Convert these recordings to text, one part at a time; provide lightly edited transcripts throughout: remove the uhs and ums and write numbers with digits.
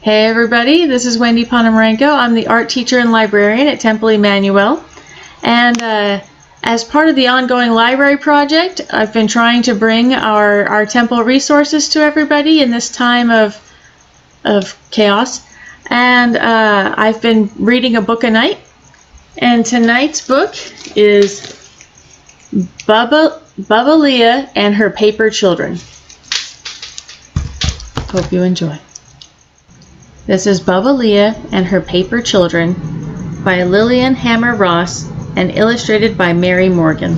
Hey everybody, this is Wendy Ponomarenko. I'm the art teacher and librarian at Temple Emanu-El. And as part of the ongoing library project, I've been trying to bring our temple resources to everybody in this time of chaos. And I've been reading a book a night. And tonight's book is Buba Leah and Her Paper Children. Hope you enjoy. This is Buba Leah and Her Paper Children by Lillian Hammer Ross and illustrated by Mary Morgan.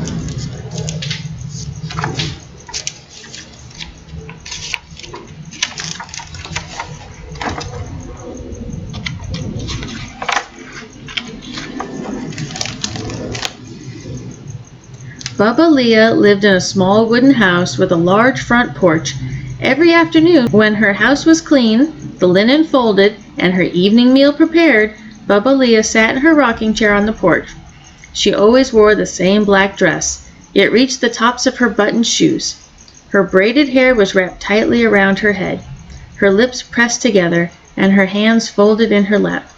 Buba Leah lived in a small wooden house with a large front porch. Every afternoon, when her house was clean, the linen folded, and her evening meal prepared, Buba Leah sat in her rocking chair on the porch. She always wore the same black dress. It reached the tops of her buttoned shoes. Her braided hair was wrapped tightly around her head, her lips pressed together, and her hands folded in her lap.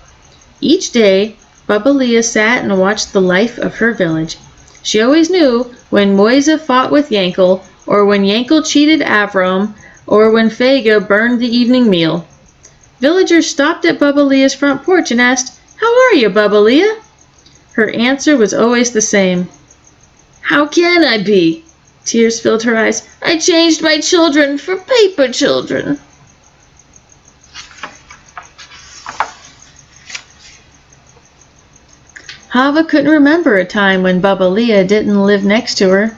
Each day, Buba Leah sat and watched the life of her village. She always knew when Moise fought with Yankel, or when Yankel cheated Avram, or when Fega burned the evening meal. Villagers stopped at Buba Leah's front porch and asked, "How are you, Buba Leah?" Her answer was always the same. "How can I be?" Tears filled her eyes. "I changed my children for paper children." Hava couldn't remember a time when Buba Leah didn't live next to her,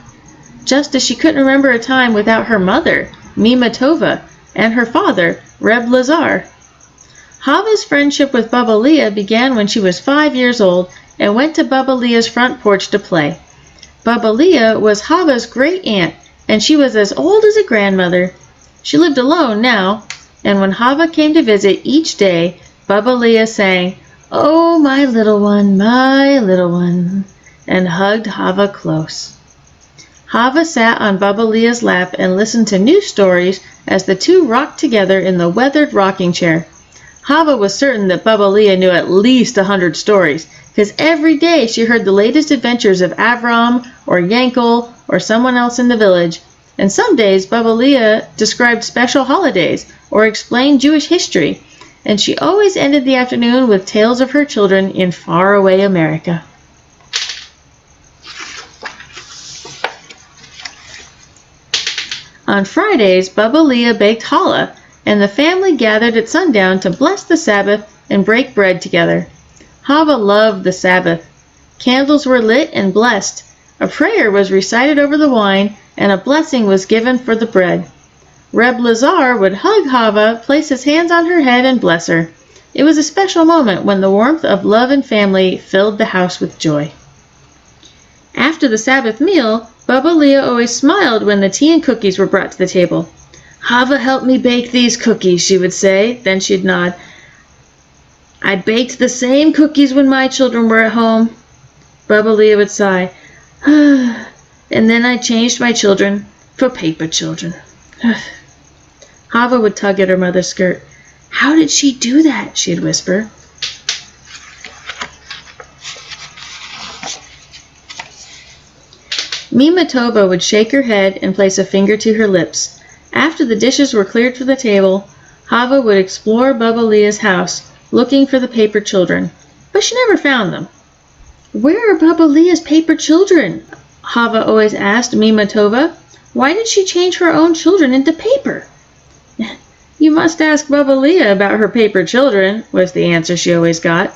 just as she couldn't remember a time without her mother, Mima Tova, and her father, Reb Lazar. Hava's friendship with Buba Leah began when she was 5 years old and went to Buba Leah's front porch to play. Buba Leah was Hava's great aunt, and she was as old as a grandmother. She lived alone now, and when Hava came to visit each day, Buba Leah sang, "Oh, my little one," and hugged Hava close. Hava sat on Buba Leah's lap and listened to new stories as the two rocked together in the weathered rocking chair. Hava was certain that Buba Leah knew at least 100 stories, because every day she heard the latest adventures of Avram or Yankel or someone else in the village. And some days Buba Leah described special holidays or explained Jewish history, and she always ended the afternoon with tales of her children in faraway America. On Fridays, Buba Leah baked challah, and the family gathered at sundown to bless the Sabbath and break bread together. Hava loved the Sabbath. Candles were lit and blessed. A prayer was recited over the wine, and a blessing was given for the bread. Reb Lazar would hug Hava, place his hands on her head, and bless her. It was a special moment when the warmth of love and family filled the house with joy. After the Sabbath meal, Buba Leah always smiled when the tea and cookies were brought to the table. "Hava helped me bake these cookies," she would say. Then she'd nod. "I baked the same cookies when my children were at home." Buba Leah would sigh. "And then I changed my children for paper children." Hava would tug at her mother's skirt. "How did she do that?" she'd whisper. Mima Tova would shake her head and place a finger to her lips. After the dishes were cleared for the table, Hava would explore Buba Leah's house, looking for the paper children, but she never found them. "Where are Buba Leah's paper children?" Hava always asked Mima Tova. "Why did she change her own children into paper?" "You must ask Buba Leah about her paper children," was the answer she always got.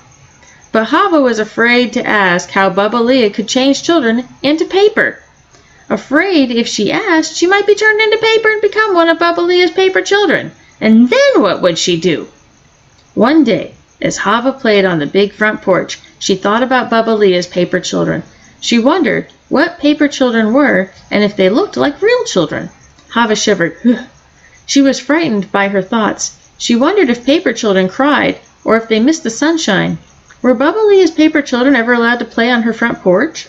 But Hava was afraid to ask how Buba Leah could change children into paper. Afraid if she asked, she might be turned into paper and become one of Buba Leah's paper children. And then what would she do? One day, as Hava played on the big front porch, she thought about Buba Leah's paper children. She wondered what paper children were and if they looked like real children. Hava shivered. She was frightened by her thoughts. She wondered if paper children cried or if they missed the sunshine. Were Buba Leah's paper children ever allowed to play on her front porch?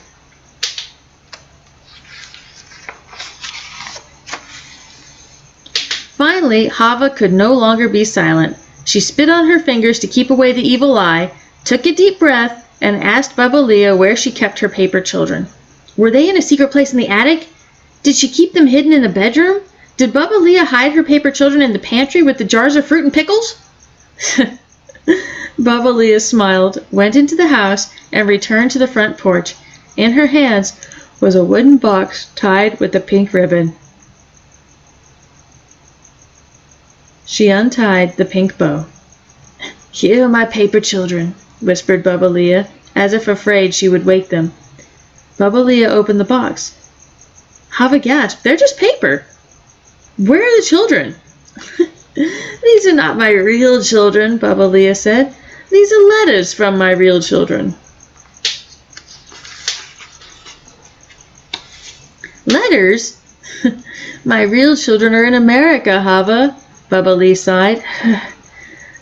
Finally, Hava could no longer be silent. She spit on her fingers to keep away the evil eye, took a deep breath, and asked Buba Leah where she kept her paper children. Were they in a secret place in the attic? Did she keep them hidden in the bedroom? Did Buba Leah hide her paper children in the pantry with the jars of fruit and pickles? Buba Leah smiled, went into the house, and returned to the front porch. In her hands was a wooden box tied with a pink ribbon. She untied the pink bow. "Here are my paper children," whispered Buba Leah, as if afraid she would wake them. Buba Leah opened the box. Hava gasped. "They're just paper." "Where are the children?" "These are not my real children," Buba Leah said. "These are letters from my real children." "Letters? My real children are in America, Hava," Buba Leah sighed.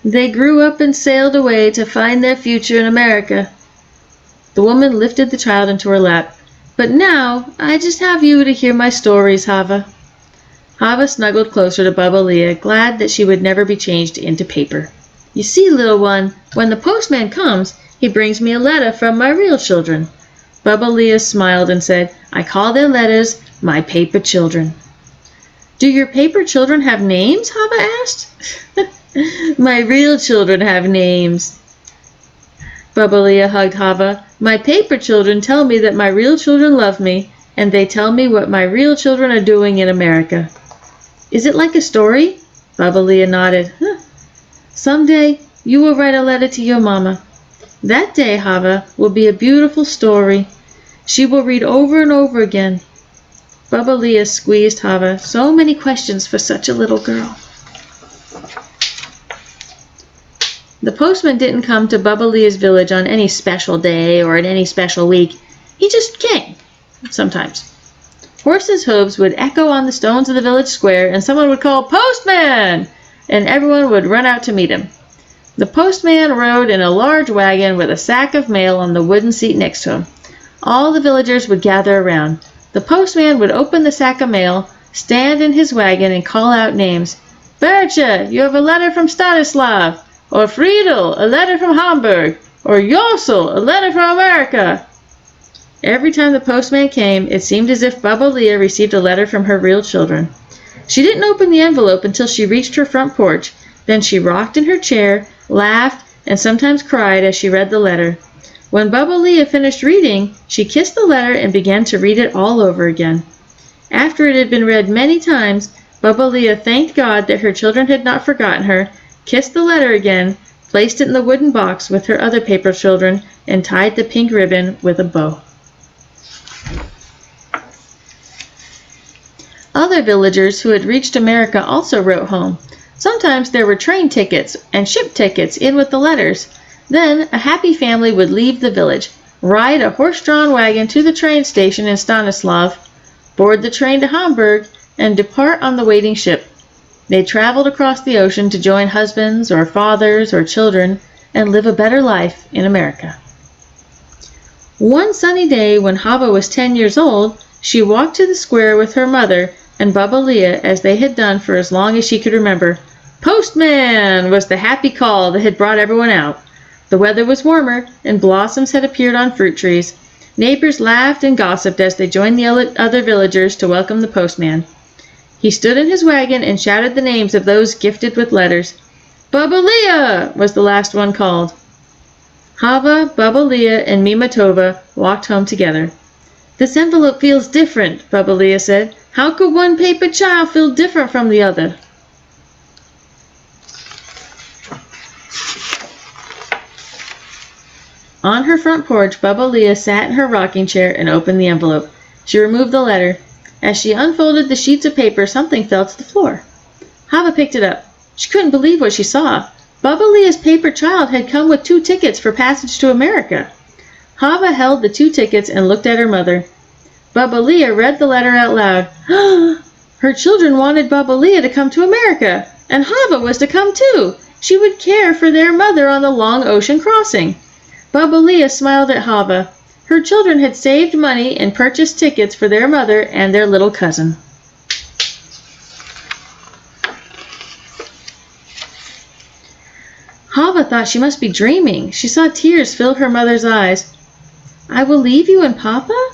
"They grew up and sailed away to find their future in America." The woman lifted the child into her lap. "But now, I just have you to hear my stories, Hava." Hava snuggled closer to Buba Leah, glad that she would never be changed into paper. "You see, little one, when the postman comes, he brings me a letter from my real children." Buba Leah smiled and said, "I call their letters my paper children." "Do your paper children have names?" Hava asked. "My real children have names." Buba Leah hugged Hava. "My paper children tell me that my real children love me, and they tell me what my real children are doing in America." "Is it like a story?" Buba Leah nodded. "Someday you will write a letter to your mama. That day, Hava, will be a beautiful story. She will read over and over again." Buba Leah squeezed Hava. So many questions for such a little girl. The postman didn't come to Buba Leah's village on any special day or in any special week. He just came, sometimes. Horses' hooves would echo on the stones of the village square, and someone would call, "Postman!" and everyone would run out to meet him. The postman rode in a large wagon with a sack of mail on the wooden seat next to him. All the villagers would gather around. The postman would open the sack of mail, stand in his wagon, and call out names. "Bertha, you have a letter from Stanislav," or "Friedel, a letter from Hamburg," or "Yossel, a letter from America." Every time the postman came, it seemed as if Buba Leah received a letter from her real children. She didn't open the envelope until she reached her front porch. Then she rocked in her chair, laughed, and sometimes cried as she read the letter. When Buba Leah finished reading, she kissed the letter and began to read it all over again. After it had been read many times, Buba Leah thanked God that her children had not forgotten her, kissed the letter again, placed it in the wooden box with her other paper children, and tied the pink ribbon with a bow. Other villagers who had reached America also wrote home. Sometimes there were train tickets and ship tickets in with the letters. Then a happy family would leave the village, ride a horse-drawn wagon to the train station in Stanislav, board the train to Hamburg, and depart on the waiting ship. They traveled across the ocean to join husbands or fathers or children and live a better life in America. One sunny day when Hava was 10 years old, she walked to the square with her mother and Buba Leah as they had done for as long as she could remember. "Postman!" was the happy call that had brought everyone out. The weather was warmer, and blossoms had appeared on fruit trees. Neighbors laughed and gossiped as they joined the other villagers to welcome the postman. He stood in his wagon and shouted the names of those gifted with letters. "Buba Leah!" was the last one called. Hava, Buba Leah, and Mima Tova walked home together. "This envelope feels different," Buba Leah said. "How could one paper child feel different from the other?" On her front porch, Buba Leah sat in her rocking chair and opened the envelope. She removed the letter. As she unfolded the sheets of paper, something fell to the floor. Hava picked it up. She couldn't believe what she saw. Buba Leah's paper child had come with 2 tickets for passage to America. Hava held the 2 tickets and looked at her mother. Buba Leah read the letter out loud. Her children wanted Buba Leah to come to America, and Hava was to come too. She would care for their mother on the long ocean crossing. Buba Leah smiled at Hava. Her children had saved money and purchased tickets for their mother and their little cousin. Hava thought she must be dreaming. She saw tears fill her mother's eyes. I will leave you and Papa?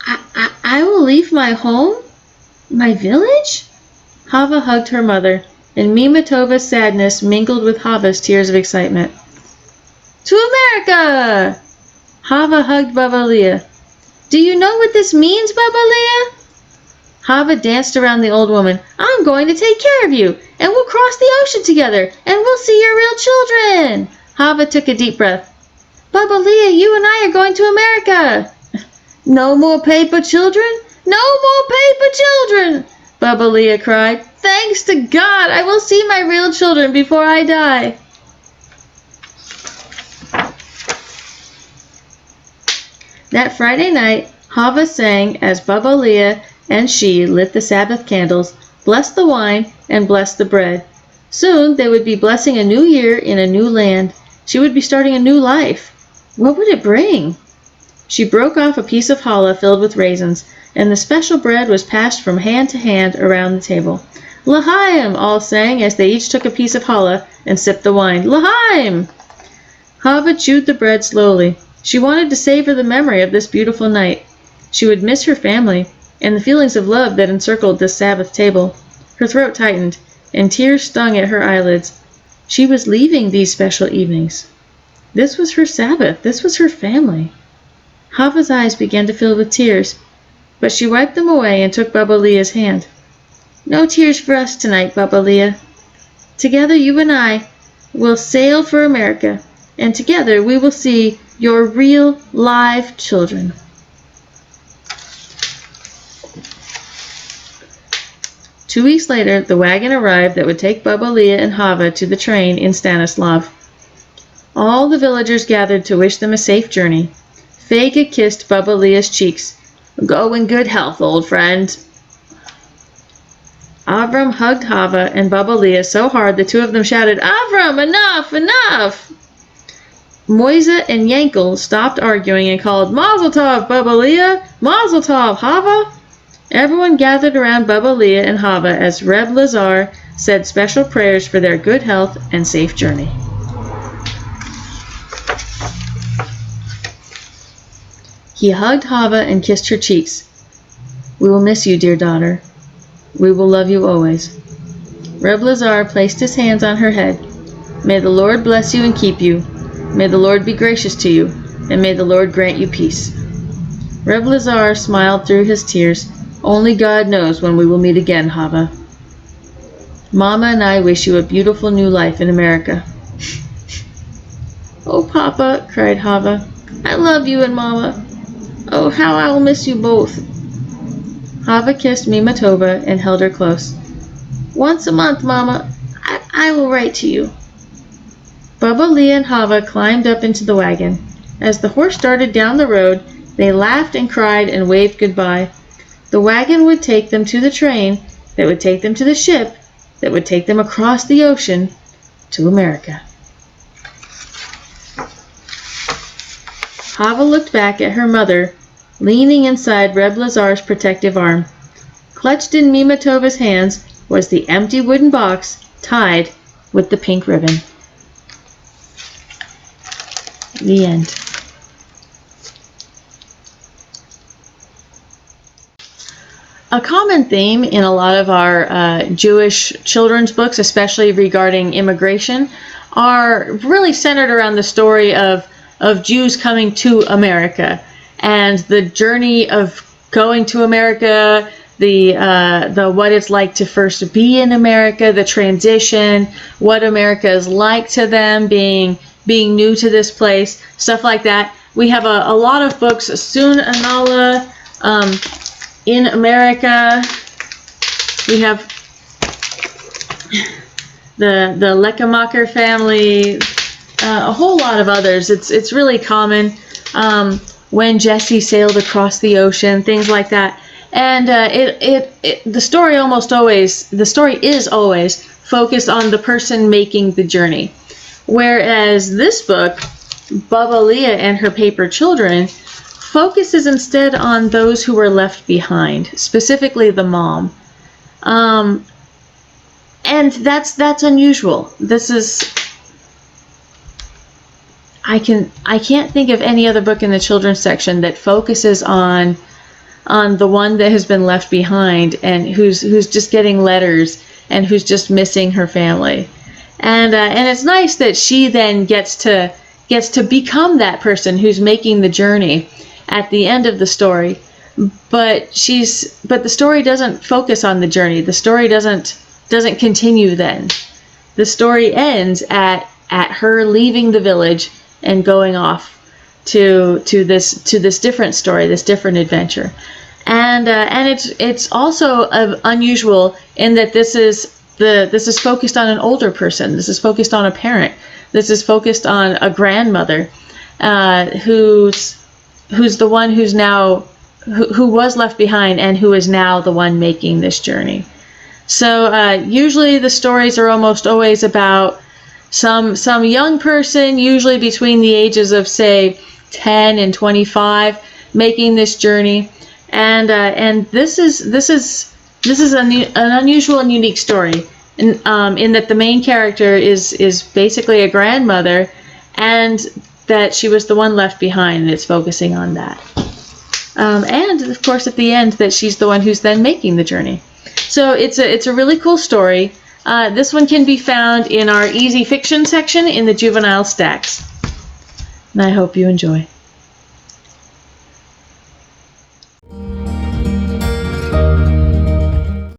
I will leave my home? My village? Hava hugged her mother, and Mimatova's sadness mingled with Hava's tears of excitement. To America! Hava hugged Buba Leah. Do you know what this means, Buba Leah? Hava danced around the old woman. I'm going to take care of you, and we'll cross the ocean together, and we'll see your real children. Hava took a deep breath. Buba Leah, you and I are going to America. No more paper children? No more paper children! Buba Leah cried. Thanks to God, I will see my real children before I die. That Friday night, Hava sang as Buba Leah and she lit the Sabbath candles, blessed the wine, and blessed the bread. Soon they would be blessing a new year in a new land. She would be starting a new life. What would it bring? She broke off a piece of challah filled with raisins, and the special bread was passed from hand to hand around the table. L'chaim! All sang as they each took a piece of challah and sipped the wine. L'chaim! Hava chewed the bread slowly. She wanted to savor the memory of this beautiful night. She would miss her family and the feelings of love that encircled this Sabbath table. Her throat tightened, and tears stung at her eyelids. She was leaving these special evenings. This was her Sabbath. This was her family. Hava's eyes began to fill with tears, but she wiped them away and took Buba Leah's hand. No tears for us tonight, Buba Leah. Together you and I will sail for America, and together we will see your real, live children. Two weeks later, the wagon arrived that would take Buba Leah and Hava to the train in Stanislav. All the villagers gathered to wish them a safe journey. Fega kissed Buba Leah's cheeks. Go in good health, old friend. Avram hugged Hava and Buba Leah so hard the two of them shouted, Avram, enough, enough! Moise and Yankel stopped arguing and called, Mazel tov, Buba Leah! Mazel tov, Hava! Everyone gathered around Buba Leah and Hava as Reb Lazar said special prayers for their good health and safe journey. He hugged Hava and kissed her cheeks. We will miss you, dear daughter. We will love you always. Reb Lazar placed his hands on her head. May the Lord bless you and keep you. May the Lord be gracious to you, and may the Lord grant you peace. Reb Lazar smiled through his tears. Only God knows when we will meet again, Hava. Mama and I wish you a beautiful new life in America. Oh, Papa, cried Hava. I love you and Mama. Oh, how I will miss you both. Hava kissed Mimatova and held her close. Once a month, Mama, I will write to you. Buba Leah and Hava climbed up into the wagon. As the horse started down the road, they laughed and cried and waved goodbye. The wagon would take them to the train that would take them to the ship that would take them across the ocean to America. Hava looked back at her mother, leaning inside Reb Lazar's protective arm. Clutched in Mimatova's hands was the empty wooden box tied with the pink ribbon. The end. A common theme in a lot of our Jewish children's books, especially regarding immigration, are really centered around the story of Jews coming to America and the journey of going to America, the what it's like to first be in America, the transition, what America is like to them, being new to this place, stuff like that. We have a lot of books, Sun Anala, in America. We have the Leckemacher family, a whole lot of others. It's really common. When Jesse sailed across the ocean, things like that. And the story is always focused on the person making the journey. Whereas this book, Buba Leah and Her Paper Children, focuses instead on those who were left behind, specifically the mom. And that's unusual. This is I can't think of any other book in the children's section that focuses on the one that has been left behind and who's just getting letters and who's just missing her family. And it's nice that she then gets to become that person who's making the journey at the end of the story. But the story doesn't focus on the journey. The story doesn't continue then. The story ends at her leaving the village and going off to this different story, this different adventure. And it's also unusual in that this is focused on an older person. This is focused on a parent. This is focused on a grandmother, who's the one who was left behind and who is now the one making this journey. So usually the stories are almost always about some young person, usually between the ages of say 10 and 25, making this journey. And this is an unusual and unique story in that the main character is basically a grandmother, and that she was the one left behind, and it's focusing on that. And of course at the end that she's the one who's then making the journey. So it's a really cool story. This one can be found in our easy fiction section in the Juvenile stacks. And I hope you enjoy.